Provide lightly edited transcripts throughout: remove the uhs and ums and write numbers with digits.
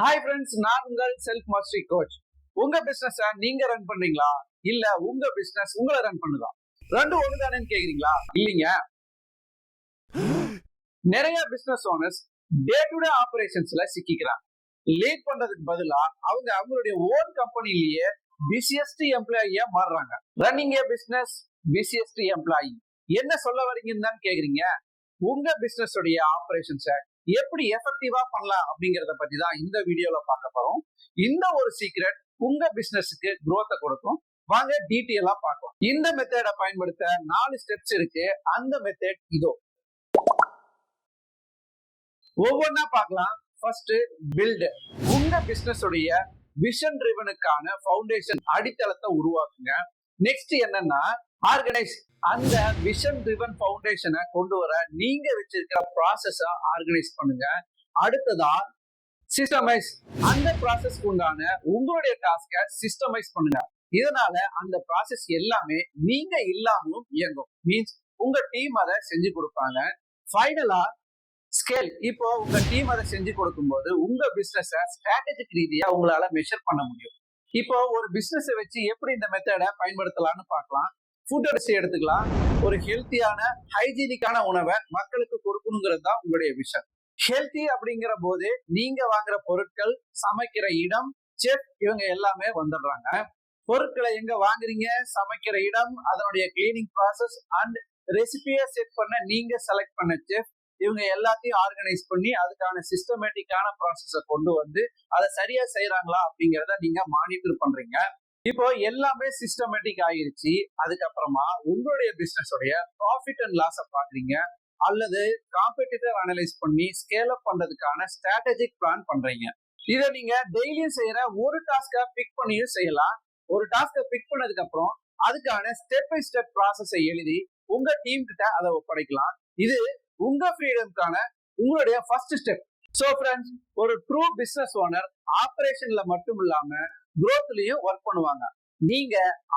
Hi friends, நான் உங்கள் self mastery coach. உங்க பிசினஸ் நீங்க ரன் பண்றீங்களா இல்ல உங்க பிசினஸ் உங்களை ரன் பண்ணுதா? ரெண்டும் ஒண்ணுதானேன்னு கேக்குறீங்களா? இல்லீங்க. நிறைய business owners day to day ஆபரேஷன்ஸ்ல சிக்கிக்கிறாங்க. லீட் பண்றதுக்கு பதிலா அவங்க அவங்களுடைய ஓன் கம்பெனிலேயே பிசியஸ்ட் எம்ப்ளாயியா மாறுறாங்க. Running a business busiest employee என்ன சொல்ல வரீங்கன்னு தான் கேக்குறீங்க. உங்க பிசினஸ் உடைய ஆபரேஷன்ஸை எப்படி எஃபெக்டிவா பண்ணலாம் அப்படிங்கறத பத்தி தான் இந்த வீடியோல பார்க்க போறோம். இந்த ஒரு சீக்ரெட் உங்க பிசினஸுக்கு growth கொடுக்கும். வாங்க டீட்டெயிலா பார்க்கலாம். இந்த மெத்தடை பயன்படுத்த 4 ஸ்டெப்ஸ் இருக்கு. அந்த மெத்தட் இதோ. ஒவ்வொன்னா பார்க்கலாம். First, build. உங்க பிசினஸ் உடைய விஷன் ட்ரிவனுக்கான ஃபவுண்டேஷன் அடித்தளத்தை உருவாக்குங்க. நெக்ஸ்ட் என்னன்னா ஆர்கனைஸ். அந்த விஷன் ட்ரிவன் ஃபவுண்டேஷனை கொண்டு வர நீங்க வச்சிருக்கிற ப்ராசஸ ஆர்கனைஸ் பண்ணுங்க. அடுத்ததா சிஸ்டமைஸ். அந்த ப்ராசஸ்க்கு உண்டான உங்களுடைய டாஸ்கை சிஸ்டமைஸ் பண்ணுங்க. இதனால அந்த ப்ராசஸ் எல்லாமே நீங்க இல்லாமலும் இயங்கும். மீன்ஸ் உங்க டீம் அதை செஞ்சு கொடுப்பாங்க. ஃபைனலா ஸ்கேல். இப்போ உங்க டீம் அதை செஞ்சு கொடுக்கும்போது உங்க பிசினஸ் ஸ்ட்ராட்டஜிக் ரீதியா உங்களால மெஷர் பண்ண முடியும். இப்போ ஒரு பிசினஸ் வச்சு எப்படி இந்த மெத்தடை பயன்படுத்தலாம்னு பார்க்கலாம். ஃபுட் அரிசி எடுத்துக்கலாம். ஒரு ஹெல்த்தியான ஹைஜீனிக்கான உணவை மக்களுக்கு கொடுக்கணுங்கிறது தான் உங்களுடைய விஷன். ஹெல்த்தி அப்படிங்கிற போது நீங்க வாங்குற பொருட்கள், சமைக்கிற இடம், செஃப் இவங்க எல்லாமே வந்துடுறாங்க. பொருட்களை எங்க வாங்குறீங்க, சமைக்கிற இடம், அதனுடைய கிளீனிங் ப்ராசஸ் அண்ட் ரெசிபியை செட் பண்ண நீங்க செலக்ட் பண்ண செஃப் இவங்க எல்லாத்தையும் ஆர்கனைஸ் பண்ணி அதுக்கான சிஸ்டமேட்டிக்கான ப்ராசஸை கொண்டு வந்து அதை சரியா செய்யறாங்களா அப்படிங்கிறத நீங்க மானிட்டர் பண்றீங்க. இப்போ எல்லாமே சிஸ்டமேட்டிக் ஆயிருச்சு. அதுக்கப்புறமா உங்களுடைய பிசினஸ் உடைய ப்ராஃபிட் அண்ட் லாஸை பாக்குறீங்க அல்லது காம்படிட்டர் அனலைஸ் பண்ணி ஸ்கேல் அப் பண்றதுக்கான ஸ்ட்ராட்டஜிக் பிளான் பண்றீங்க. இதை நீங்க டெய்லியும் செய்யற ஒரு டாஸ்கை பிக் பண்ணியும் செய்யலாம். ஒரு டாஸ்கை பிக் பண்ணதுக்கு அப்புறம் அதுக்கான ஸ்டெப் பை ஸ்டெப் ப்ராசஸை எழுதி உங்க டீம் கிட்ட அதை ஒப்படைக்கலாம். இது உங்க ஃப்ரீடம்கான உங்களுடைய ஃபர்ஸ்ட் ஸ்டெப். சோ ஃப்ரெண்ட்ஸ், ஒரு ட்ரூ பிசினஸ் ஓனர் ஆபரேஷன்ல மட்டும் இல்லாம growthலயும் ஒர்க் பண்ணுவாங்க. நீங்க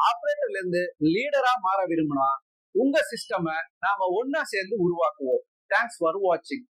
ஆபரேட்டர்ல இருந்து லீடரா மாற விரும்பினா உங்க சிஸ்டமை நாம ஒன்னா சேர்ந்து உருவாக்குவோம். தேங்க்ஸ் ஃபார் வாட்சிங்.